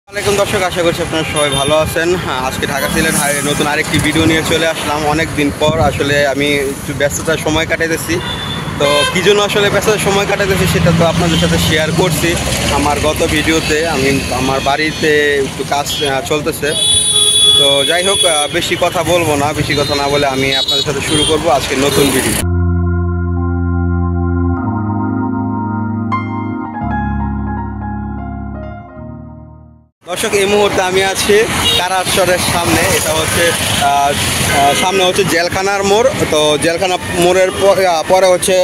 আসসালামু আলাইকুম দর্শক, আশা করছি আপনারা সবাই ভালো আছেন। আজকে ঢাকা সিলেট হাইওয়ে নতুন আরেকটি ভিডিও নিয়ে চলে আসলাম। অনেক দিন পর আসলে আমি একটু ব্যস্ততার সময় কাটাইতেছি। তো কী জন্য আসলে ব্যস্ততার সময় কাটাইতেছি সেটা তো আপনাদের সাথে শেয়ার করছি আমার গত ভিডিওতে। আমার বাড়িতে একটু কাজ চলতেছে। তো যাই হোক, বেশি কথা বলবো না, বেশি কথা না বলে আমি আপনাদের সাথে শুরু করব আজকে নতুন ভিডিও। দর্শক, এই মুহূর্তে আমি আছি কারারচরের সামনে। এটা হচ্ছে সামনে হচ্ছে জেলখানার মোড়। তো জেলখানা মোড়ের পরে হচ্ছে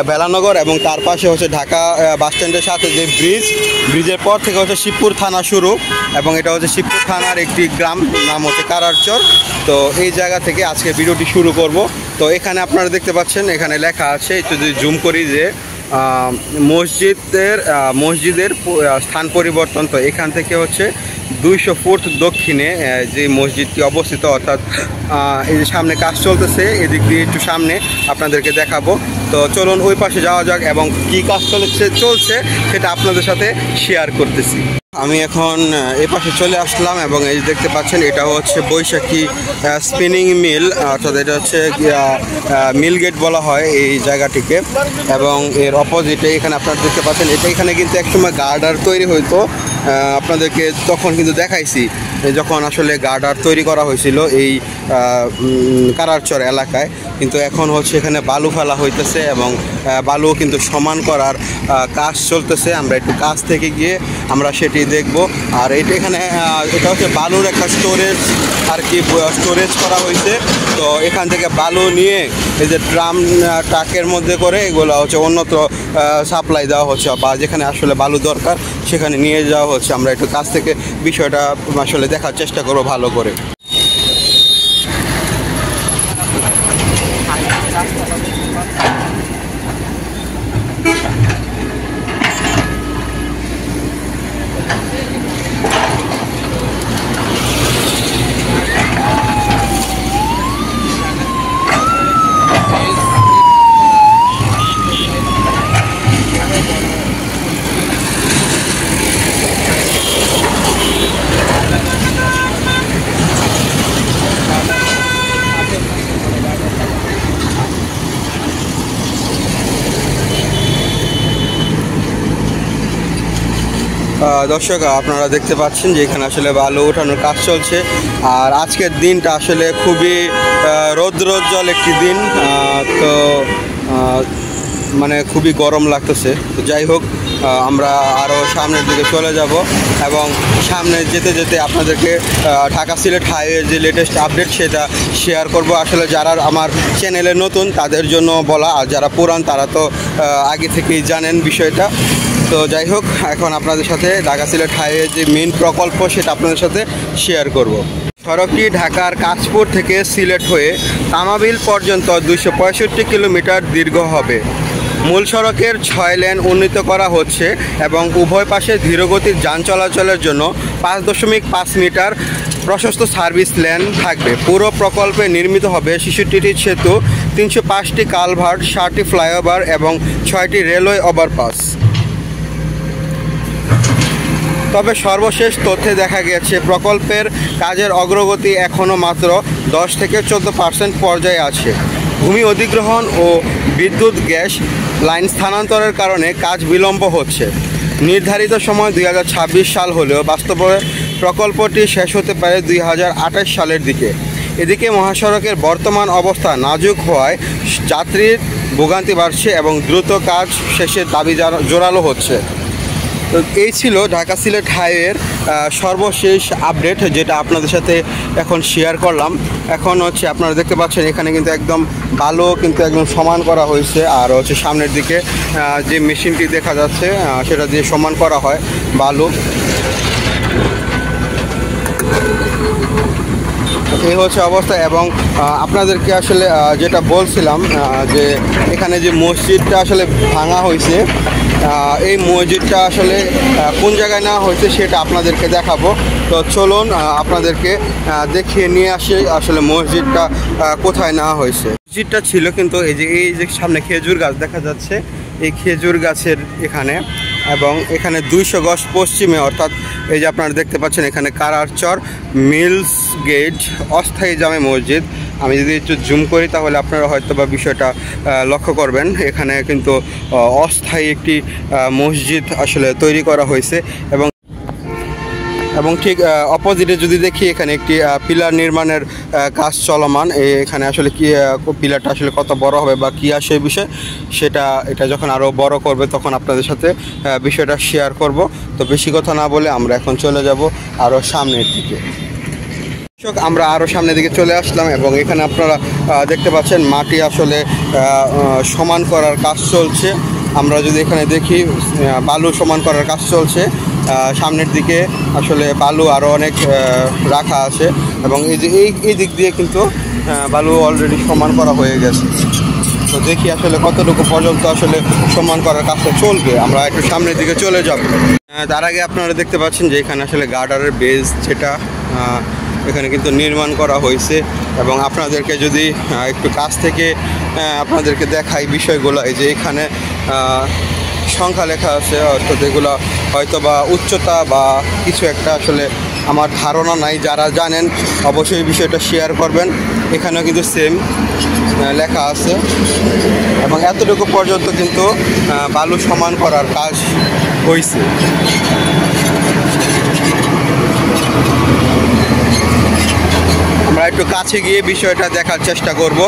বেলানগর এবং তার পাশে হচ্ছে ঢাকা বাস স্ট্যান্ডের সাথে যে ব্রিজের পর থেকে হচ্ছে শিবপুর থানা শুরু, এবং এটা হচ্ছে শিবপুর থানার একটি গ্রাম, নাম হচ্ছে কারারচর। তো এই জায়গা থেকে আজকে ভিডিওটি শুরু করব। তো এখানে আপনারা দেখতে পাচ্ছেন, এখানে লেখা আছে, একটু যদি জুম করি, যে মসজিদের স্থান পরিবর্তন। তো এখান থেকে হচ্ছে 200 ফুট দক্ষিণে যে মসজিদটি অবস্থিত, অর্থাৎ এই যে সামনে কাজ চলতেছে, এদিক দিয়ে একটু সামনে আপনাদেরকে দেখাবো। তো চলুন ওই পাশে যাওয়া যাক এবং কী কাজ চলছে সেটা আপনাদের সাথে শেয়ার করতেছি। আমি এখন এই পাশে চলে আসলাম এবং এই দেখতে পাচ্ছেন, এটা হচ্ছে বৈশাখী স্পিনিং মিল, অর্থাৎ এটা হচ্ছে মিল গেট বলা হয় এই জায়গাটিকে। এবং এর অপোজিটে এখানে আপনারা দেখতে পাচ্ছেন, এখানে কিন্তু একসময় গার্ডার তৈরি হইতো। আপনাদেরকে তখন কিন্তু দেখাইছি যখন আসলে গার্ডার তৈরি করা হয়েছিল এই কারারচর এলাকায়। কিন্তু এখন হচ্ছে এখানে বালু ফেলা হইতেছে এবং বালু কিন্তু সমান করার কাজ চলতেছে। আমরা একটু কাছ থেকে গিয়ে আমরা সেটি দেখব। আর এখানে এটা হচ্ছে বালুর একটা স্টোরেজ, আর কি স্টোরেজ করা হয়েছে। তো এখান থেকে বালু নিয়ে এই যে ট্রাকের মধ্যে করে এগুলো হচ্ছে অন্যত্র সাপ্লাই দেওয়া হচ্ছে, বা যেখানে আসলে বালু দরকার সেখানে নিয়ে যাওয়া হচ্ছে। আমরা একটু কাছ থেকে বিষয়টা আসলে দেখার চেষ্টা করব ভালো করে। দর্শক, আপনারা দেখতে পাচ্ছেন যে এখানে আসলে বালু ওঠানোর কাজ চলছে। আর আজকের দিনটা আসলে খুবই রৌদ্রোজ্জ্বল একটি দিন। তো মানে খুবই গরম লাগতেছে। তো যাই হোক, আমরা আরও সামনের দিকে চলে যাব এবং সামনে যেতে যেতে আপনাদেরকে ঢাকা সিলেট হাইওয়ের যে লেটেস্ট আপডেট সেটা শেয়ার করব। আসলে যারা আমার চ্যানেলে নতুন তাদের জন্য বলা, আর যারা পুরান তারা তো আগে থেকেই জানেন বিষয়টা। তো যাই হোক, এখন আপনাদের সাথে ঢাকা সিলেট হাইওয়ে যে মেইন প্রকল্প সেটা আপনাদের সাথে শেয়ার করব। সড়কটি ঢাকার কাঁচপুর থেকে সিলেট হয়ে তামাবিল পর্যন্ত 265 কিলোমিটার দীর্ঘ হবে। মূল সড়কের 6 লেন উন্নীত করা হচ্ছে এবং উভয় পাশে ধীরগতির যান চলাচলের জন্য 5.5 মিটার প্রশস্ত সার্ভিস লেন থাকবে। পুরো প্রকল্পে নির্মিত হবে 66টি সেতু, 305টি কালভার্ট, 7টি ফ্লাইওভার এবং 6টি রেলওয়ে ওভারপাস। তবে সর্বশেষ তথ্যে দেখা গেছে প্রকল্পের কাজের অগ্রগতি এখনও মাত্র 10 থেকে 14% পর্যায়ে আছে। ভূমি অধিগ্রহণ ও বিদ্যুৎ গ্যাস লাইন স্থানান্তরের কারণে কাজ বিলম্ব হচ্ছে। নির্ধারিত সময় 2026 সাল হলেও বাস্তবে প্রকল্পটি শেষ হতে পারে 2028 সালের দিকে। এদিকে মহাসড়কের বর্তমান অবস্থা নাজুক হওয়ায় যাত্রীর ভোগান্তি বাড়ছে এবং দ্রুত কাজ শেষের দাবি জোরালো হচ্ছে। তো এই ছিল ঢাকা সিলেট হাইওয়ের সর্বশেষ আপডেট, যেটা আপনাদের সাথে এখন শেয়ার করলাম। এখন হচ্ছে আপনারা দেখতে পাচ্ছেন এখানে কিন্তু একদম বালু কিন্তু একদম সমান করা হয়েছে। আর হচ্ছে সামনের দিকে যে মেশিনটি দেখা যাচ্ছে সেটা দিয়ে সমান করা হয় বালু। এই হচ্ছে অবস্থা। এবং আপনাদেরকে আসলে যেটা বলছিলাম, যে এখানে যে মসজিদটা আসলে ভাঙা হয়েছে, এই মসজিদটা আসলে কোন জায়গায় নেওয়া হয়েছে সেটা আপনাদেরকে দেখাবো। তো চলুন আপনাদেরকে দেখিয়ে নিয়ে আসি আসলে মসজিদটা কোথায় নেওয়া হয়েছে। মসজিদটা ছিল কিন্তু এই যে সামনে খেজুর গাছ দেখা যাচ্ছে, এই খেজুর গাছের এখানে এবং এখানে 200 গজ পশ্চিমে, অর্থাৎ এই যে আপনারা দেখতে পাচ্ছেন এখানে কারারচর মিলস গেট অস্থায়ী জামে মসজিদ। আমি যদি একটু জুম করি তাহলে আপনারা হয়তো বা বিষয়টা লক্ষ্য করবেন। এখানে কিন্তু অস্থায়ী একটি মসজিদ আসলে তৈরি করা হয়েছে এবং ঠিক অপোজিটে যদি দেখি এখানে একটি পিলার নির্মাণের কাজ চলমান। এখানে আসলে কি পিলারটা আসলে কত বড় হবে বা কী আসে বিষয় এটা যখন আরও বড় করবে তখন আপনাদের সাথে বিষয়টা শেয়ার করব। তো বেশি কথা না বলে আমরা এখন চলে যাব আরও সামনের দিকে। আমরা আরও সামনের দিকে চলে আসলাম এবং এখানে আপনারা দেখতে পাচ্ছেন মাটি আসলে সমান করার কাজ চলছে। আমরা যদি এখানে দেখি বালু সমান করার কাজ চলছে। সামনের দিকে আসলে বালু আরও অনেক রাখা আছে এবং এই দিক দিয়ে কিন্তু বালু অলরেডি সমান করা হয়ে গেছে। তো দেখি আসলে কতটুকু পর্যন্ত আসলে সমান করার কাজটা চলবে। আমরা একটু সামনের দিকে চলে যাব। তার আগে আপনারা দেখতে পাচ্ছেন যে এখানে আসলে গার্ডারের বেস যেটা এখানে কিন্তু নির্মাণ করা হয়েছে এবং আপনাদেরকে যদি একটু কাছ থেকে আপনাদেরকে দেখাই বিষয়গুলো, এই যে এখানে সংখ্যা লেখা আছে, অর্থাৎ এগুলো হয়তো বা উচ্চতা বা কিছু একটা আসলে আমার ধারণা নাই। যারা জানেন অবশ্যই বিষয়টা শেয়ার করবেন। এখানেও কিন্তু সেম লেখা আছে এবং এতটুকু পর্যন্ত কিন্তু বালু সমান করার কাজ হয়েছে। আমরা একটু কাছে গিয়ে বিষয়টা দেখার চেষ্টা করব।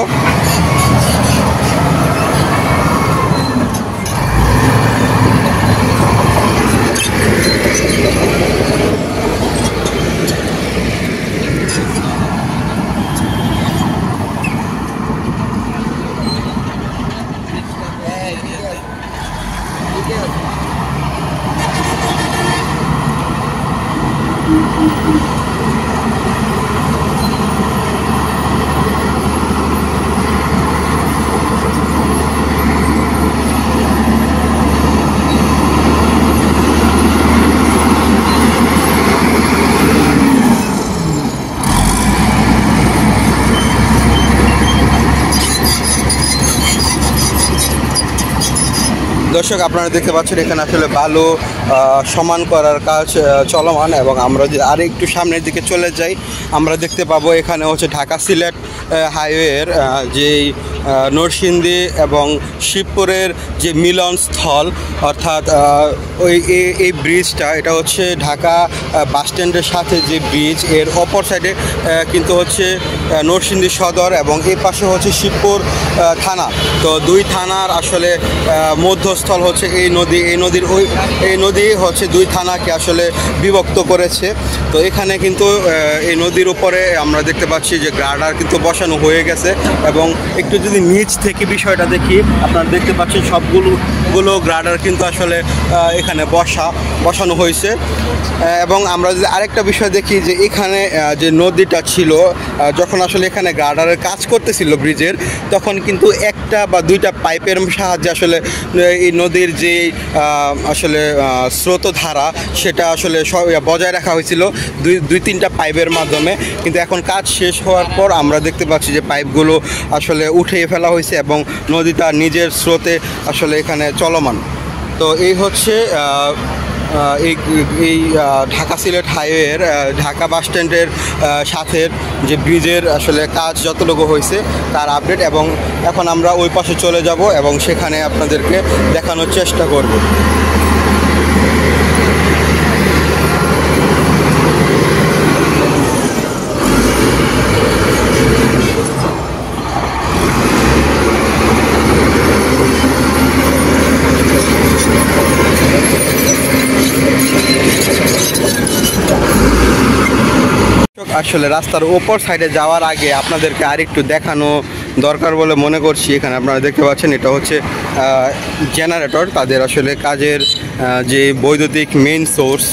দর্শক আপনারা দেখতে পাচ্ছেন এখানে আসলে বালু সমান করার কাজ চলমান এবং আমরা যদি আর একটু সামনের দিকে চলে যাই আমরা দেখতে পাবো এখানে হচ্ছে ঢাকা সিলেট হাইওয়ের যেই নরসিংদী এবং শিবপুরের যে মিলনস্থল, অর্থাৎ এই ব্রিজটা এটা হচ্ছে ঢাকা বাসস্ট্যান্ডের সাথে যে ব্রিজ, এর অপর সাইডে কিন্তু হচ্ছে নরসিংদী সদর এবং এই পাশে হচ্ছে শিবপুর থানা। তো দুই থানার আসলে মধ্যস্থল হচ্ছে এই নদী। এই নদী হচ্ছে দুই থানাকে আসলে বিভক্ত করেছে। তো এখানে কিন্তু এই নদীর উপরে আমরা দেখতে পাচ্ছি যে গার্ডার কিন্তু বসানো হয়ে গেছে এবং একটু যদি নিচ থেকে বিষয়টা দেখি আপনারা দেখতে পাচ্ছেন সবগুলো গার্ডার কিন্তু আসলে এখানে বসানো হয়েছে। এবং আমরা যদি আরেকটা বিষয় দেখি যে এখানে যে নদীটা ছিল যখন আসলে এখানে গার্ডারের কাজ করতেছিল ব্রিজের, তখন কিন্তু একটা বা দুইটা পাইপের সাহায্যে আসলে এই নদীর যে আসলে স্রোতধারা সেটা আসলে বজায় রাখা হয়েছিল দুই তিনটা পাইপের মাধ্যমে। কিন্তু এখন কাজ শেষ হওয়ার পর আমরা দেখতে পাচ্ছি যে পাইপগুলো আসলে উঠিয়ে ফেলা হয়েছে এবং নদীটা নিজের স্রোতে আসলে এখানে চলমান। তো এই হচ্ছে এই ঢাকা সিলেট হাইওয়ের ঢাকা বাসস্ট্যান্ডের সাথে যে ব্রিজের আসলে কাজ যতটুকু হয়েছে তার আপডেট। এবং এখন আমরা ওই পাশে চলে যাব এবং সেখানে আপনাদেরকে দেখানোর চেষ্টা করব। আসলে রাস্তার ওপর সাইডে যাওয়ার আগে আপনাদেরকে আরেকটু দেখানো দরকার বলে মনে করছি। এখানে আপনারা দেখতে পাচ্ছেন এটা হচ্ছে জেনারেটর, তাদের আসলে কাজের যে বৈদ্যুতিক মেইন সোর্স।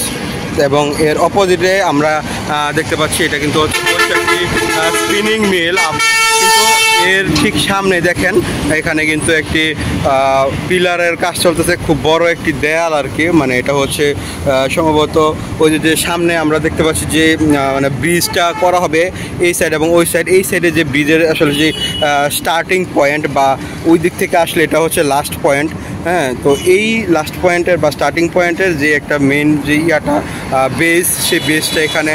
এবং এর অপোজিটে আমরা দেখতে পাচ্ছি এটা কিন্তু হচ্ছে একটি স্পিনিং মিল, কিন্তু এর ঠিক সামনে দেখেন এখানে কিন্তু একটি পিলারের কাজ চলতেছে, খুব বড় একটি দেয়াল আর কি। মানে এটা হচ্ছে সম্ভবত ওই যে সামনে আমরা দেখতে পাচ্ছি যে মানে ব্রিজটা করা হবে এই সাইড এবং ওই সাইড। এই সাইডে যে ব্রিজের আসলে যে স্টার্টিং পয়েন্ট বা ওই দিক থেকে আসলে এটা হচ্ছে লাস্ট পয়েন্ট। হ্যাঁ, তো এই লাস্ট পয়েন্টের বা স্টার্টিং পয়েন্টের যে একটা মেন যে ইয়াটা বেস, সেই বেসটা এখানে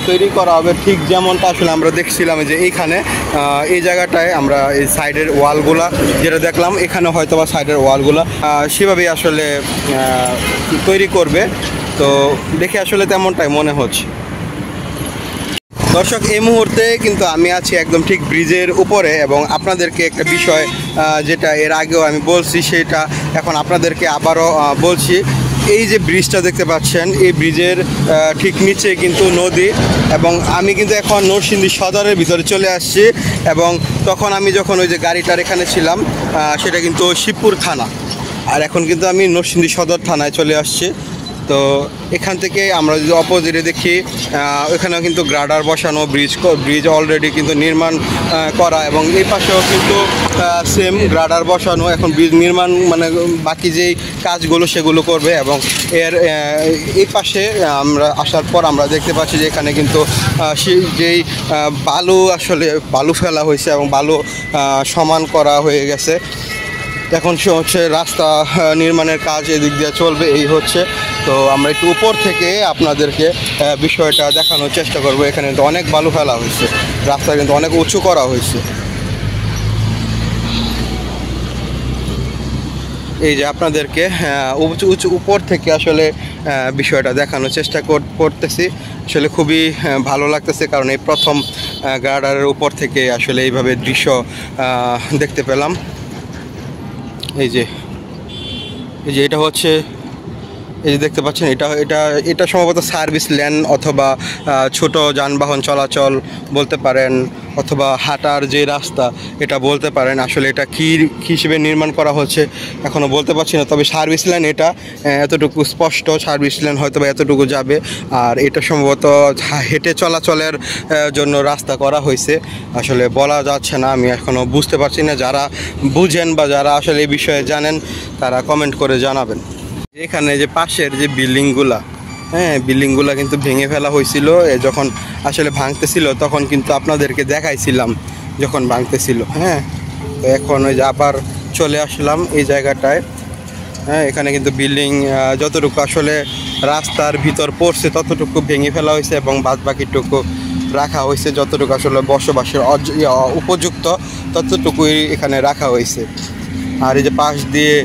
তৈরি করা হবে। ঠিক যেমনটা আসলে আমরা দেখছিলাম যে এইখানে এই জায়গাটায় আমরা এই সাইডের ওয়ালগুলা যেটা দেখলাম, এখানে হয়তো বা সাইডের ওয়ালগুলা সেভাবেই আসলে তৈরি করবে। তো দেখে আসলে তেমনটাই মনে হচ্ছে। দর্শক, এই মুহূর্তে কিন্তু আমি আছি একদম ঠিক ব্রিজের উপরে, এবং আপনাদেরকে একটা বিষয় যেটা এর আগেও আমি বলছি সেটা এখন আপনাদেরকে আবারও বলছি। এই যে ব্রিজটা দেখতে পাচ্ছেন, এই ব্রিজের ঠিক নিচে কিন্তু নদী, এবং আমি কিন্তু এখন নরসিংদী সদরের ভিতরে চলে আসছি। এবং তখন আমি যখন ওই যে গাড়িটার এখানে ছিলাম সেটা কিন্তু শিবপুর থানা, আর এখন কিন্তু আমি নরসিংদী সদর থানায় চলে আসছি। তো এখান থেকে আমরা যদি অপোজিটে দেখি, এখানেও কিন্তু গ্রাডার বসানো, ব্রিজ অলরেডি কিন্তু নির্মাণ করা, এবং এই পাশেও কিন্তু সেম গ্রাডার বসানো। এখন ব্রিজ নির্মাণ মানে বাকি যেই কাজগুলো সেগুলো করবে। এবং এর এই পাশে আমরা আসার পর আমরা দেখতে পাচ্ছি যে এখানে কিন্তু যেই বালু আসলে বালু ফেলা হয়েছে এবং বালু সমান করা হয়ে গেছে। এখন সে হচ্ছে রাস্তা নির্মাণের কাজ এদিক দিয়ে চলবে, এই হচ্ছে। তো আমরা একটু উপর থেকে আপনাদেরকে বিষয়টা দেখানোর চেষ্টা করব। এখানে কিন্তু অনেক বালু ফেলা হয়েছে, রাস্তা কিন্তু অনেক উঁচু করা হয়েছে। এই যে আপনাদেরকে উঁচু উপর থেকে আসলে বিষয়টা দেখানোর চেষ্টা করতেছি। আসলে খুবই ভালো লাগতেছে, কারণ এই প্রথম গার্ডারের উপর থেকে আসলে এইভাবে দৃশ্য দেখতে পেলাম। এই যে এটা হচ্ছে, এই যে দেখতে পাচ্ছেন, এটা সম্ভবত সার্ভিস লেন অথবা ছোট যানবাহন চলাচল বলতে পারেন, অথবা হাঁটার যে রাস্তা এটা বলতে পারেন। আসলে এটা কী হিসেবে নির্মাণ করা হচ্ছে এখনও বলতে পারছি না, তবে সার্ভিস লেন এটা এতটুকু স্পষ্ট, সার্ভিস লেন হয়তো বা এতটুকু যাবে। আর এটা সম্ভবত হেঁটে চলাচলের জন্য রাস্তা করা হয়েছে, আসলে বলা যাচ্ছে না, আমি এখনও বুঝতে পারছি না। যারা বুঝেন বা যারা আসলে এই বিষয়ে জানেন তারা কমেন্ট করে জানাবেন। এখানে যে পাশের যে বিল্ডিংগুলা, হ্যাঁ, বিল্ডিংগুলা কিন্তু ভেঙে ফেলা হয়েছিল। যখন আসলে ভাঙতেছিল তখন কিন্তু আপনাদেরকে দেখাইছিলাম যখন ভাঙতেছিল। হ্যাঁ, তো এখন ওই যে আবার চলে আসলাম এই জায়গাটায়। হ্যাঁ, এখানে কিন্তু বিল্ডিং যতটুকু আসলে রাস্তার ভিতর পড়ছে ততটুকু ভেঙে ফেলা হয়েছে, এবং বাদ বাকিটুকু রাখা হয়েছে। যতটুকু আসলে বসবাসের উপযুক্ত ততটুকুই এখানে রাখা হয়েছে। আর এই যে পাশ দিয়ে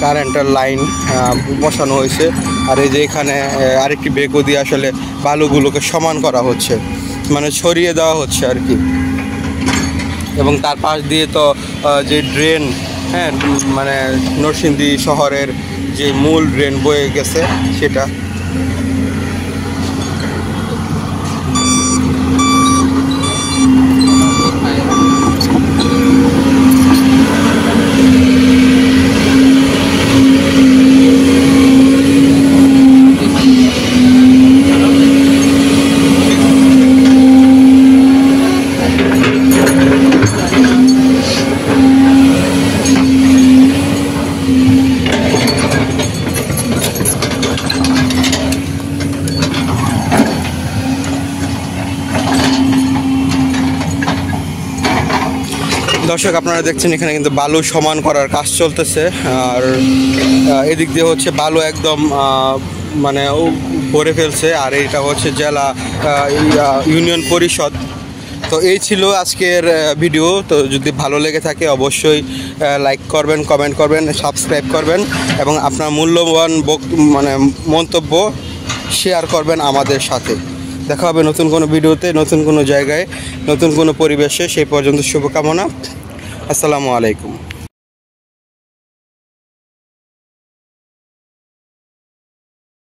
কারেন্টের লাইন বসানো হয়েছে। আর এই যে এখানে আরেকটি বেকো দিয়ে আসলে বালুগুলোকে সমান করা হচ্ছে, মানে ছড়িয়ে দেওয়া হচ্ছে আর কি। এবং তার পাশ দিয়ে তো যে ড্রেন, হ্যাঁ, মানে নরসিংদী শহরের যে মূল ড্রেন বয়ে গেছে সেটা। দর্শক, আপনারা দেখছেন এখানে কিন্তু বালু সমান করার কাজ চলতেছে। আর এদিক দিয়ে হচ্ছে বালু একদম মানে ভরে ফেলছে। আর এটা হচ্ছে জেলা ইউনিয়ন পরিষদ। তো এই ছিল আজকের ভিডিও। তো যদি ভালো লেগে থাকে অবশ্যই লাইক করবেন, কমেন্ট করবেন, সাবস্ক্রাইব করবেন, এবং আপনার মূল্যবান মানে মন্তব্য শেয়ার করবেন আমাদের সাথে। দেখা হবে নতুন কোনো ভিডিওতে, নতুন কোনো জায়গায়, নতুন কোনো পরিবেশে। সেই পর্যন্ত শুভকামনা। আসসালামু আলাইকুম।